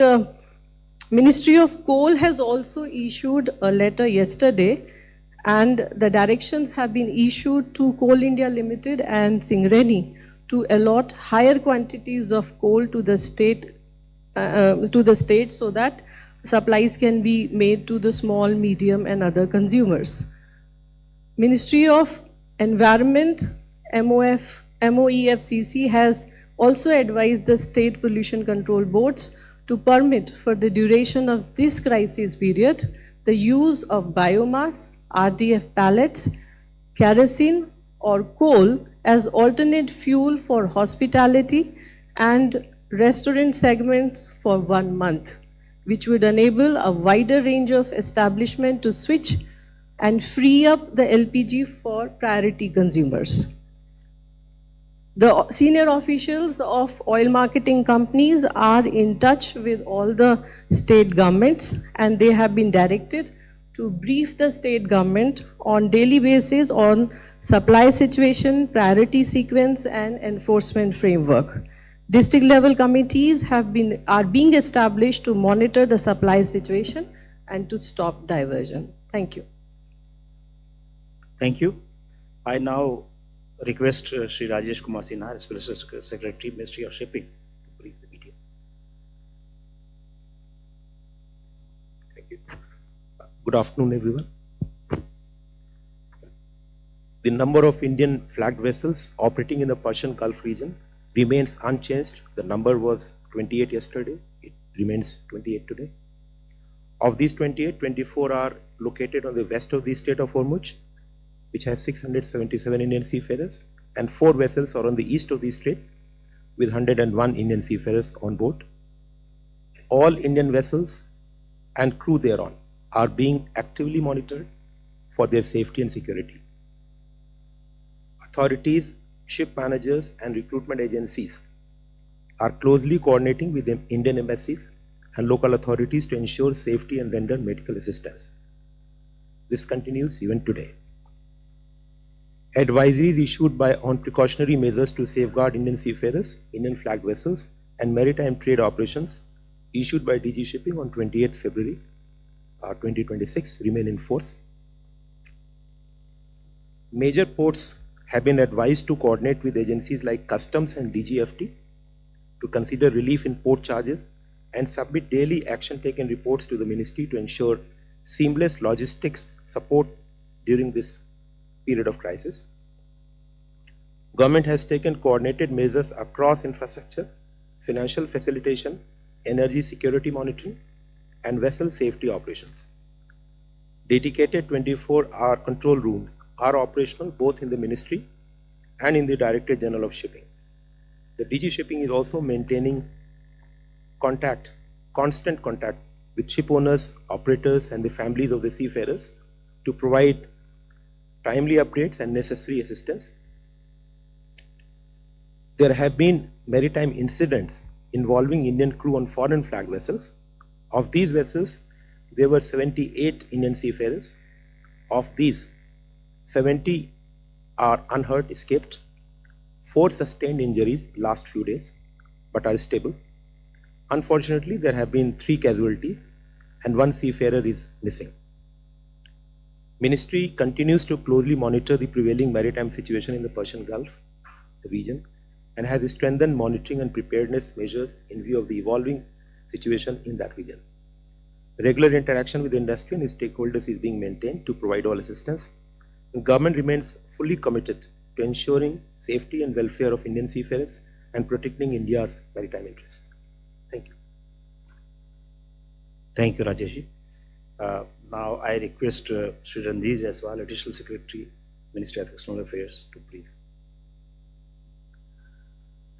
The Ministry of Coal has also issued a letter yesterday, and the directions have been issued to Coal India Limited and Singareni to allot higher quantities of coal to the state so that supplies can be made to the small, medium and other consumers. Ministry of Environment, MOEFCC has also advised the state pollution control boards to permit for the duration of this crisis period the use of biomass, RDF pellets, kerosene or coal as alternate fuel for hospitality and restaurant segments for 1 month, which would enable a wider range of establishments to switch and free up the LPG for priority consumers. The senior officials of oil marketing companies are in touch with all the state governments, and they have been directed to brief the state government on daily basis on supply situation, priority sequence and enforcement framework. District level committees are being established to monitor the supply situation and to stop diversion. Thank you. Thank you. I now request Sri Rajesh Kumar Sinha, Special Secretary, Ministry of Shipping, to brief the media. Thank you. Good afternoon, everyone. The number of Indian flagged vessels operating in the Persian Gulf region remains unchanged. The number was 28 yesterday. It remains 28 today. Of these 28, 24 are located on the west of the Strait of Hormuz, which has 677 Indian seafarers, and 4 vessels are on the east of the strait with 101 Indian seafarers on board. All Indian vessels and crew thereon are being actively monitored for their safety and security. Authorities, ship managers and recruitment agencies are closely coordinating with the Indian embassies and local authorities to ensure safety and render medical assistance. This continues even today. Advisories issued on precautionary measures to safeguard Indian seafarers, Indian flagged vessels and maritime trade operations issued by DG Shipping on 28th February 2026 remain in force. Major ports have been advised to coordinate with agencies like Customs and DGFT to consider relief in port charges and submit daily action taken reports to the ministry to ensure seamless logistics support during this period of crisis. Government has taken coordinated measures across infrastructure, financial facilitation, energy security monitoring, and vessel safety operations. Dedicated 24-hour control rooms are operational both in the ministry and in the Directorate General of Shipping. The DG Shipping is also maintaining constant contact with ship owners, operators, and the families of the seafarers to provide timely updates and necessary assistance. There have been maritime incidents involving Indian crew on foreign flag vessels. Of these vessels, there were 78 Indian seafarers. Of these, 70 are unhurt, escaped. 4 sustained injuries last few days, but are stable. Unfortunately, there have been 3 casualties and 1 seafarer is missing. Ministry continues to closely monitor the prevailing maritime situation in the Persian Gulf region and has strengthened monitoring and preparedness measures in view of the evolving situation in that region. Regular interaction with industry and stakeholders is being maintained to provide all assistance. The government remains fully committed to ensuring safety and welfare of Indian seafarers and protecting India's maritime interests. Thank you. Thank you, Rajesh. Now I request Sri Ranjit Jaiswal, Additional Secretary, Ministry of External Affairs, to brief.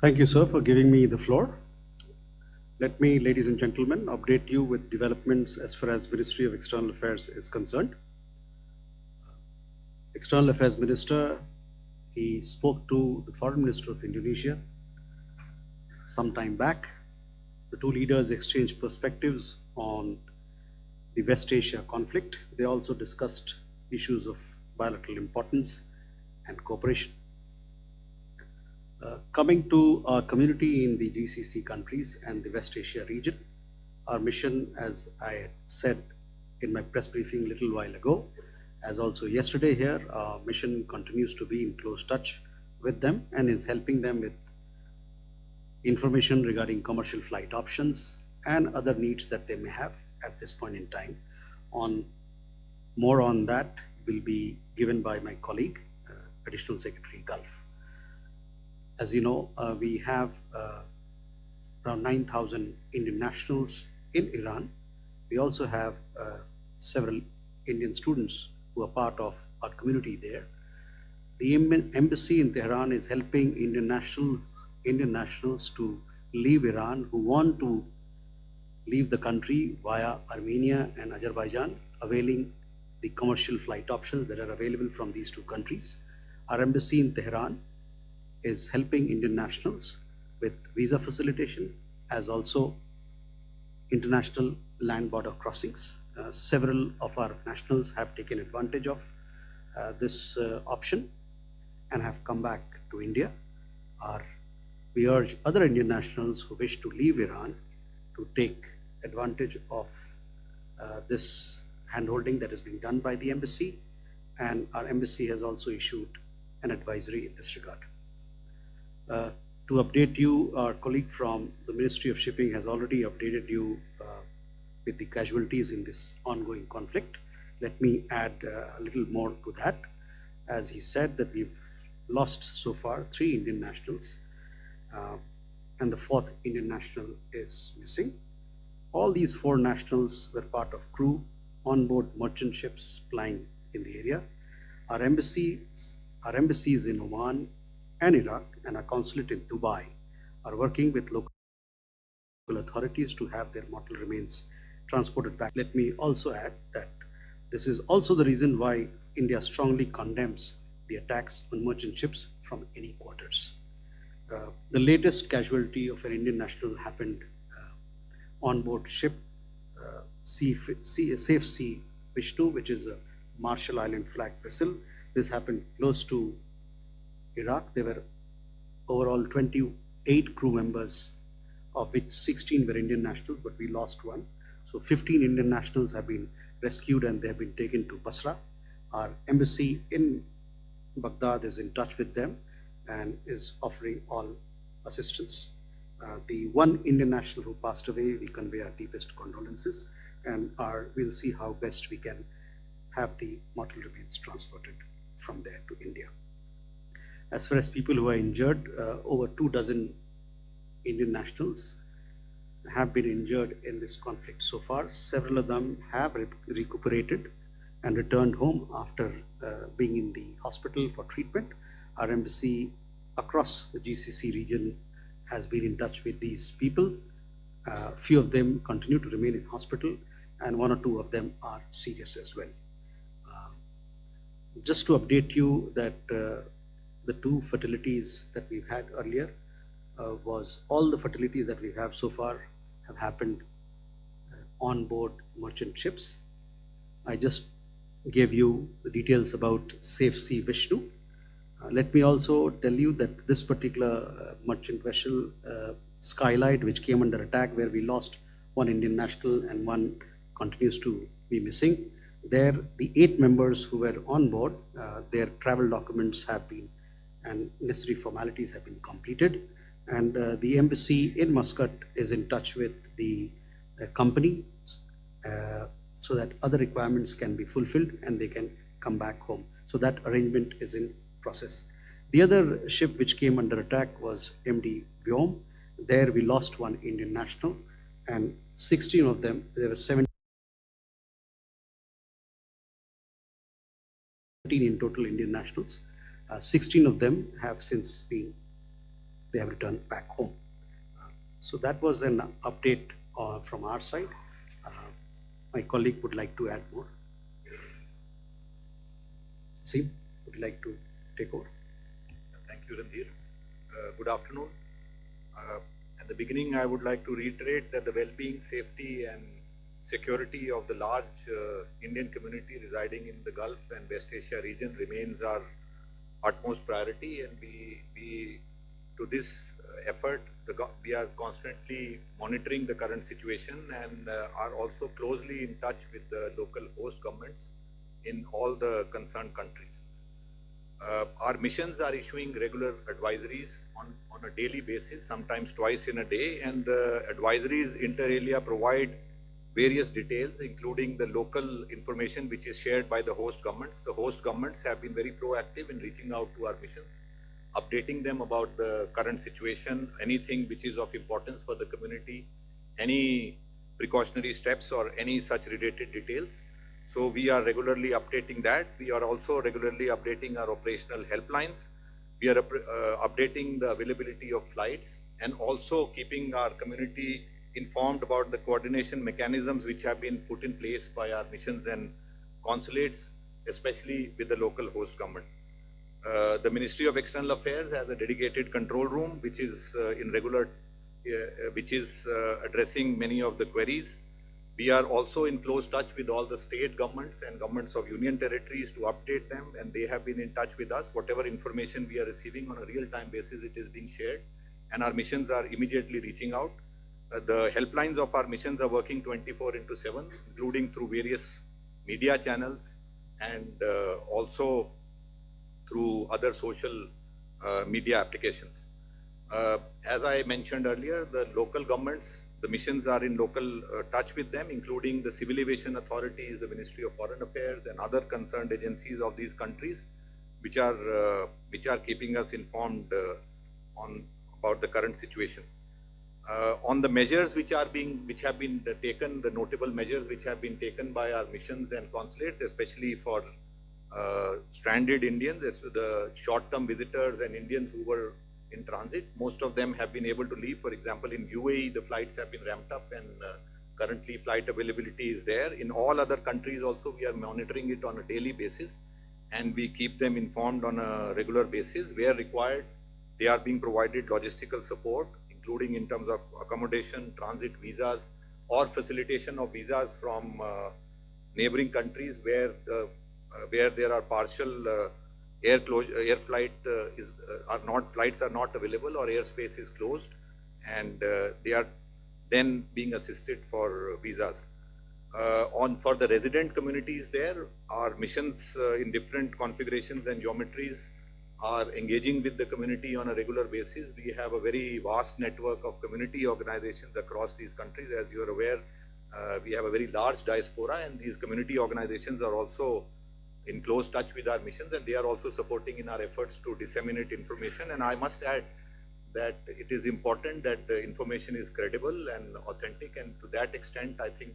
Thank you, sir, for giving me the floor. Let me, ladies and gentlemen, update you with developments as far as Ministry of External Affairs is concerned. External Affairs Minister, he spoke to the Foreign Minister of Indonesia some time back. The 2 leaders exchanged perspectives on the West Asia conflict. They also discussed issues of bilateral importance and cooperation. Coming to our community in the GCC countries and the West Asia region, Our mission, as I had said in my press briefing a little while ago, as also yesterday here, our mission continues to be in close touch with them and is helping them with information regarding commercial flight options and other needs that they may have at this point in time. More on that will be given by my colleague, Additional Secretary Gulf. As you know, we have around 9,000 Indian nationals in Iran. We also have several Indian students who are part of our community there. The embassy in Tehran is helping Indian nationals to leave Iran who want to leave the country via Armenia and Azerbaijan, availing the commercial flight options that are available from these two countries. Our embassy in Tehran is helping Indian nationals with visa facilitation, as also international land border crossings. Several of our nationals have taken advantage of this option and have come back to India. We urge other Indian nationals who wish to leave Iran to take advantage of this handholding that is being done by the embassy, and our embassy has also issued an advisory in this regard. To update you, our colleague from the Ministry of Shipping has already updated you with the casualties in this ongoing conflict. Let me add a little more to that. As he said, that we've lost so far 3 Indian nationals, and the 4th Indian national is missing. All these 4 nationals were part of crew on board merchant ships plying in the area. Our embassies in Oman and Iraq and our consulate in Dubai are working with local authorities to have their mortal remains transported back. Let me also add that this is also the reason why India strongly condemns the attacks on merchant ships from any quarters. The latest casualty of an Indian national happened on board ship Safe Sea Vishnu, which is a Marshall Island flag vessel. This happened close to Iraq. There were overall 28 crew members, of which 16 were Indian nationals, but we lost 1. So 15 Indian nationals have been rescued and they have been taken to Basra. Our embassy in Baghdad is in touch with them and is offering all assistance. The 1 Indian national who passed away, we convey our deepest condolences, and we'll see how best we can have the mortal remains transported from there to India. As far as people who are injured, over 24 Indian nationals have been injured in this conflict so far. Several of them have recuperated and returned home after being in the hospital for treatment. Our embassy across the GCC region has been in touch with these people. Few of them continue to remain in hospital, and 1 or 2 of them are serious as well. Just to update you that the 2 fatalities that we've had earlier was all the fatalities that we have so far have happened on board merchant ships. I just gave you the details about Safe Sea Vishnu. Let me also tell you that this particular merchant vessel, Skylight, which came under attack, where we lost 1 Indian national and 1 continues to be missing. There, the 8 members who were on board, their travel documents have been and necessary formalities have been completed. And the embassy in Muscat is in touch with the company so that other requirements can be fulfilled and they can come back home. So that arrangement is in process. The other ship which came under attack was MD Vyom. There we lost 1 Indian national, and 16 of them, there were 17 in total Indian nationals. 16 of them have since they have returned back home. So that was an update from our side. My colleague would like to add more. Sim, would you like to take over? Thank you, Randhir. Good afternoon. At the beginning, I would like to reiterate that the well-being, safety and security of the large Indian community residing in the Gulf and West Asia region remains our utmost priority, and we to this effort. We are constantly monitoring the current situation and are also closely in touch with the local host governments in all the concerned countries. Our missions are issuing regular advisories on a daily basis, sometimes twice in a day, and the advisories inter alia provide various details, including the local information which is shared by the host governments. The host governments have been very proactive in reaching out to our missions, updating them about the current situation, anything which is of importance for the community, any precautionary steps or any such related details. So we are regularly updating that. We are also regularly updating our operational helplines. We are updating the availability of flights and also keeping our community informed about the coordination mechanisms which have been put in place by our missions and consulates, especially with the local host government. The Ministry of External Affairs has a dedicated control room which is addressing many of the queries. We are also in close touch with all the state governments and governments of union territories to update them, and they have been in touch with us. Whatever information we are receiving on a real-time basis, it is being shared, and our missions are immediately reaching out. The helplines of our missions are working 24/7, including through various media channels and also through other social media applications. As I mentioned earlier, the local governments, the missions are in local touch with them, including the civil aviation authorities, the Ministry of Foreign Affairs, and other concerned agencies of these countries, which are keeping us informed about the current situation. On the measures which have been taken, the notable measures which have been taken by our missions and consulates, especially for stranded Indians, the short-term visitors and Indians who were in transit, most of them have been able to leave. For example, in UAE, the flights have been ramped up and currently flight availability is there. In all other countries also, we are monitoring it on a daily basis and we keep them informed on a regular basis. Where required, they are being provided logistical support, including in terms of accommodation, transit visas, or facilitation of visas from neighboring countries where there are partial flights are not available or airspace is closed, and they are then being assisted for visas. For the resident communities there, our missions in different configurations and geometries are engaging with the community on a regular basis. We have a very vast network of community organizations across these countries. As you are aware, we have a very large diaspora, and these community organizations are also in close touch with our missions, and they are also supporting in our efforts to disseminate information. And I must add that it is important that the information is credible and authentic, and to that extent, I think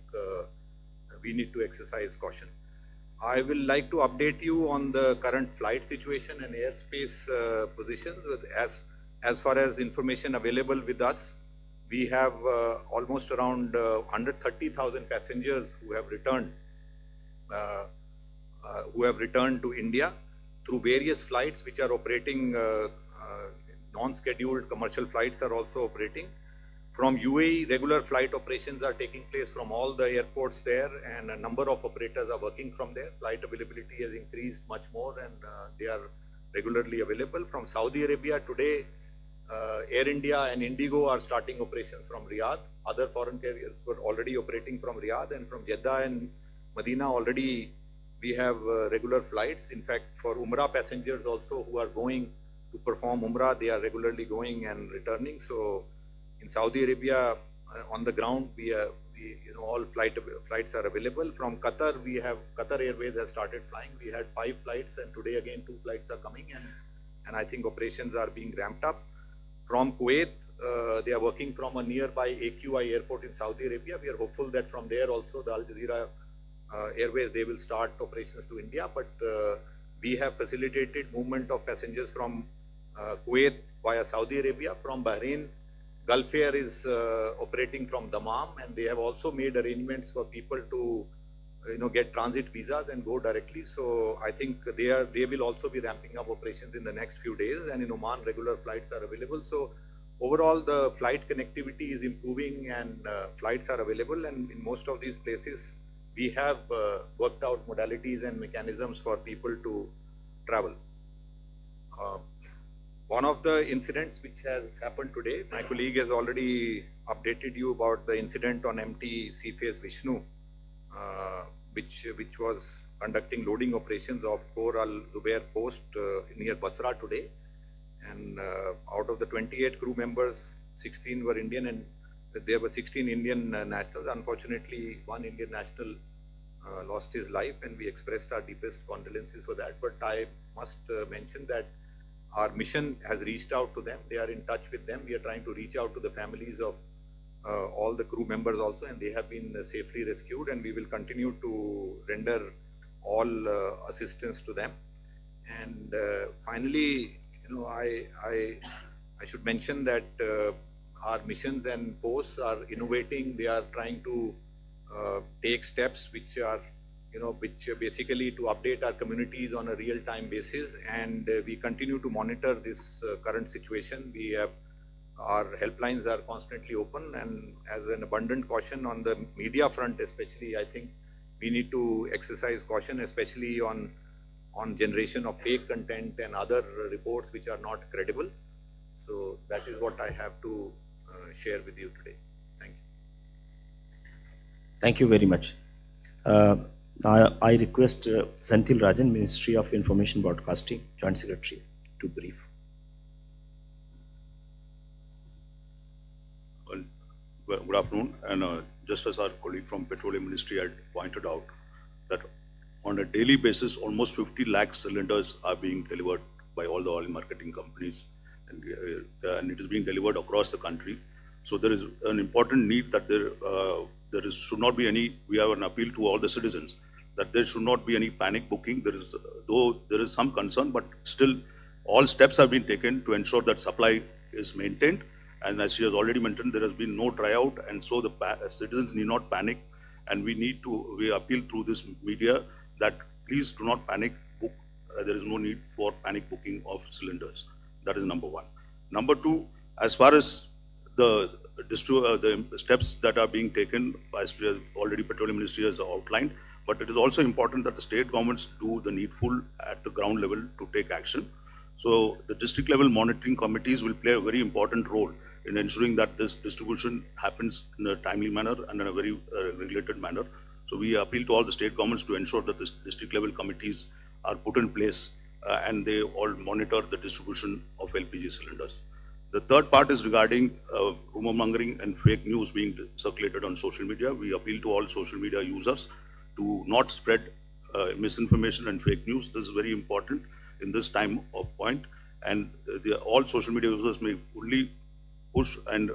we need to exercise caution. I will like to update you on the current flight situation and airspace positions. As far as information available with us, we have almost around 130,000 passengers who have returned to India through various flights which are operating. Non-scheduled commercial flights are also operating. From UAE, regular flight operations are taking place from all the airports there, and a number of operators are working from there. Flight availability has increased much more, and they are regularly available. From Saudi Arabia today, Air India and Indigo are starting operations from Riyadh. Other foreign carriers were already operating from Riyadh, and from Jeddah and Medina already we have regular flights. In fact, for Umrah passengers also who are going to perform Umrah, they are regularly going and returning. So in Saudi Arabia, on the ground, all flights are available. From Qatar, Qatar Airways has started flying. We had 5 flights, and today again 2 flights are coming, and I think operations are being ramped up. From Kuwait, they are working from a nearby AQI airport in Saudi Arabia. We are hopeful that from there also the Al Jazeera Airways, they will start operations to India, but we have facilitated movement of passengers from Kuwait via Saudi Arabia. From Bahrain, Gulf Air is operating from Dammam, and they have also made arrangements for people to get transit visas and go directly. So I think they will also be ramping up operations in the next few days, and in Oman regular flights are available. So overall the flight connectivity is improving, and flights are available, and in most of these places we have worked out modalities and mechanisms for people to travel. One of the incidents which has happened today, my colleague has already updated you about the incident on MT Seaface Vishnu, which was conducting loading operations of Khor Al Zubair post near Basra today. And out of the 28 crew members, 16 were Indian, and there were 16 Indian nationals. Unfortunately, one Indian national lost his life, and we expressed our deepest condolences for that. But I must mention that our mission has reached out to them. They are in touch with them. We are trying to reach out to the families of all the crew members also, and they have been safely rescued, and we will continue to render all assistance to them. And finally, I should mention that our missions and posts are innovating. They are trying to take steps which are, which basically to update our communities on a real-time basis. And we continue to monitor this current situation. We have, our helplines are constantly open, and as an abundant caution on the media front especially, I think we need to exercise caution, especially on generation of fake content and other reports which are not credible. So that is what I have to share with you today. Thank you. Thank you very much. Now I request Senthil Rajan, Ministry of Information Broadcasting, Joint Secretary, to brief. Well, good afternoon. And just as our colleague from Petroleum Ministry had pointed out, that on a daily basis, almost 50 lakh cylinders are being delivered by all the oil marketing companies, and it is being delivered across the country. So there is an important need that should not be any. We have an appeal to all the citizens that there should not be any panic booking. Though there is some concern, but still all steps have been taken to ensure that supply is maintained. And as she has already mentioned, there has been no tryout, and so the citizens need not panic. And we appeal through this media that please do not panic book. There is no need for panic booking of cylinders. That is number one. Number two, as far as the steps that are being taken, as already Petroleum Ministry has outlined, but it is also important that the state governments do the needful at the ground level to take action. So the district level monitoring committees will play a very important role in ensuring that this distribution happens in a timely manner and in a very regulated manner. So we appeal to all the state governments to ensure that this district level committees are put in place and they all monitor the distribution of LPG cylinders. The third part is regarding rumor mongering and fake news being circulated on social media. We appeal to all social media users to not spread misinformation and fake news. This is very important in this time of point. And all social media users may only push and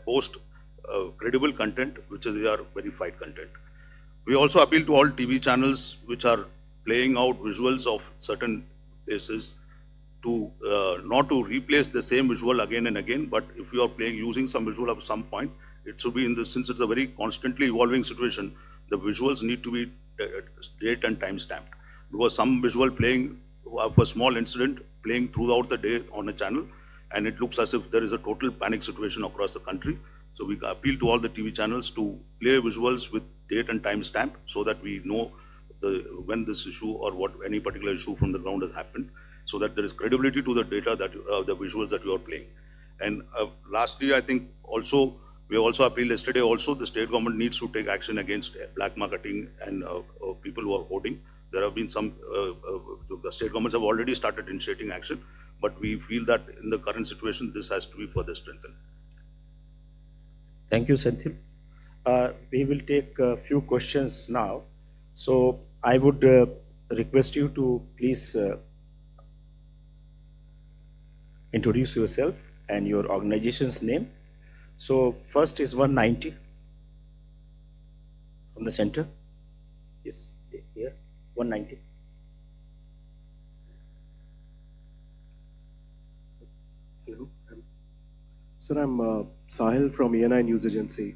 post credible content, which is their verified content. We also appeal to all TV channels which are playing out visuals of certain places to not to replace the same visual again and again, but if you are using some visual at some point, it should be in this, since it's a very constantly evolving situation, the visuals need to be date and time stamped. Because some visual playing of a small incident playing throughout the day on a channel, and it looks as if there is a total panic situation across the country. So we appeal to all the TV channels to play visuals with date and time stamp so that we know when this issue or any particular issue from the ground has happened, so that there is credibility to the data that the visuals that you are playing. And lastly, I think also we also appealed yesterday also the state government needs to take action against black marketing and people who are hoarding. There have been some, the state governments have already started initiating action, but we feel that in the current situation, this has to be further strengthened. Thank you, Senthil. We will take a few questions now. So I would request you to please introduce yourself and your organization's name. So first is 190 from the center. Yes, here, 190. Hello. Sir, I'm Sahil from ENI News Agency.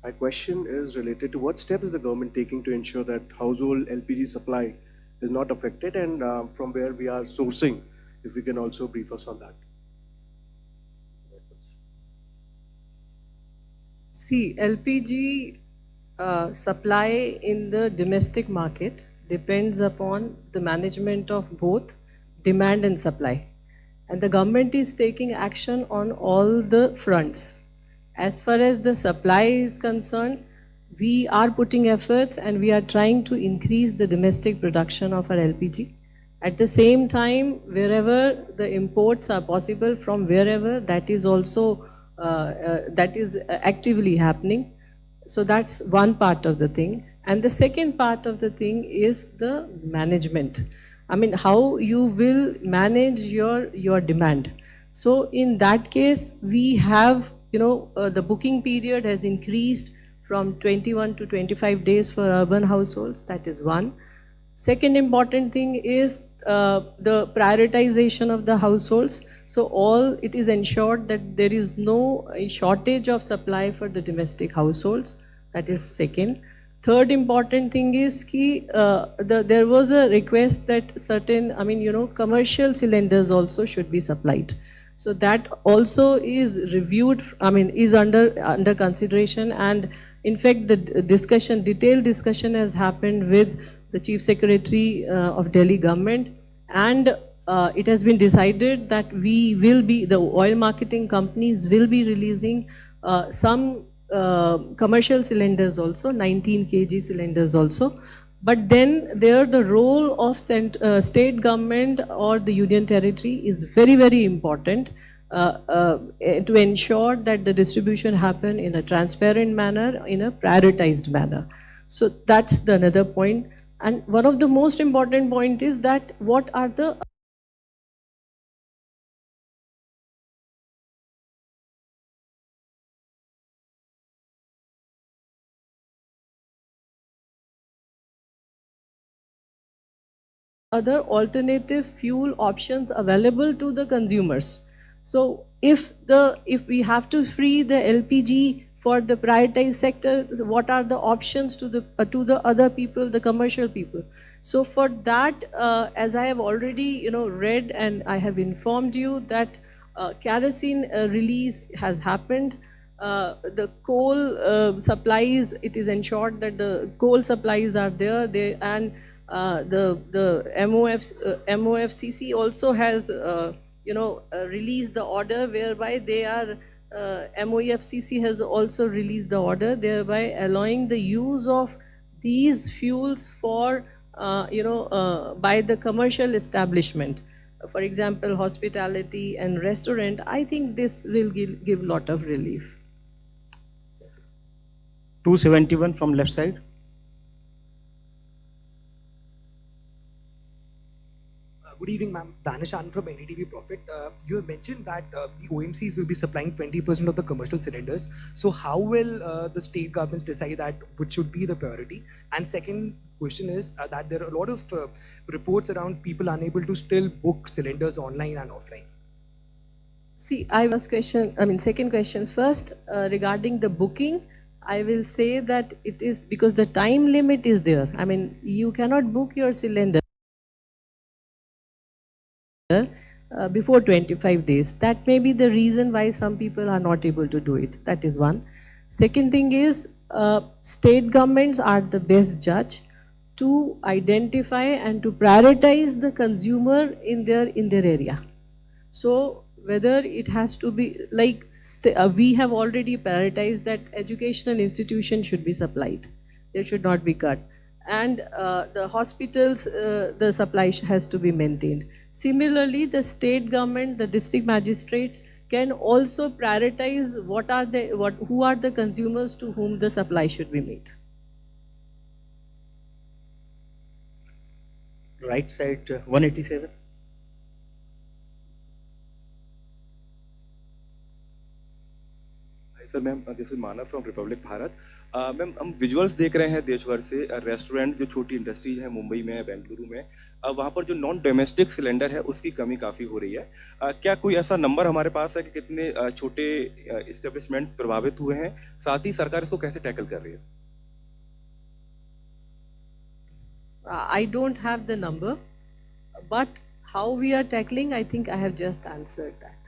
My question is related to what steps is the government taking to ensure that household LPG supply is not affected, and from where we are sourcing, if we can also brief us on that. See, LPG supply in the domestic market depends upon the management of both demand and supply. And the government is taking action on all the fronts. As far as the supply is concerned, we are putting efforts and we are trying to increase the domestic production of our LPG. At the same time, wherever the imports are possible from wherever, that is also actively happening. So that's one part of the thing. And the second part of the thing is the management. I mean, how you will manage your demand. So in that case, we have, the booking period has increased from 21 to 25 days for urban households. That is one. Second important thing is the prioritization of the households. So it is ensured that there is no shortage of supply for the domestic households. That is second. Third important thing is there was a request that certain, commercial cylinders also should be supplied. So that also is reviewed, is under consideration, and in fact the detailed discussion has happened with the Chief Secretary of Delhi government, and it has been decided that the oil marketing companies will be releasing some commercial cylinders also, 19 kg cylinders also. But then the role of state government or the union territory is very, very important to ensure that the distribution happen in a transparent manner, in a prioritized manner. So that's another point. And one of the most important point is that what are the other alternative fuel options available to the consumers. So if we have to free the LPG for the prioritized sector, what are the options to the other people, the commercial people? So for that, as I have already read and I have informed you that kerosene release has happened. The coal supplies, it is ensured that the coal supplies are there. And the MOFCC also has released the order whereby MOFCC has also released the order, thereby allowing the use of these fuels for by the commercial establishment. For example, hospitality and restaurant. I think this will give lot of relief. 271 from left side. Good evening, ma'am. Danishan from NDTV Profit. You have mentioned that the OMCs will be supplying 20% of the commercial cylinders. So how will the state governments decide that which should be the priority? And second question is that there are a lot of reports around people unable to still book cylinders online and offline. See, second question first, regarding the booking. I will say that it is because the time limit is there. You cannot book your cylinder before 25 days. That may be the reason why some people are not able to do it. That is one. Second thing is, state governments are the best judge to identify and to prioritize the consumer in their area. So whether it has to be like we have already prioritized that educational institutions should be supplied. They should not be cut. And the hospitals, the supply has to be maintained. Similarly, the state government, the district magistrates can also prioritize who are the consumers to whom the supply should be made. Right side, 187. Sir ma'am, this is Manav from Republic Bharat. Ma'am, हम visuals देख रहे हैं देश भर से, restaurant जो छोटी industries है मुंबई में, बेंगलुरु में, वहाँ पर जो नॉन डोमेस्टिक सिलेंडर है उसकी कमी काफ़ी हो रही है। क्या कोई ऐसा नंबर हमारे पास है कि कितने छोटे इस्टेब्लिशमेंट प्रभावित हुए हैं? साथ ही सरकार इसको कैसे टैकल कर रही है? I don't have the number, but how we are tackling, I think I have just answered that.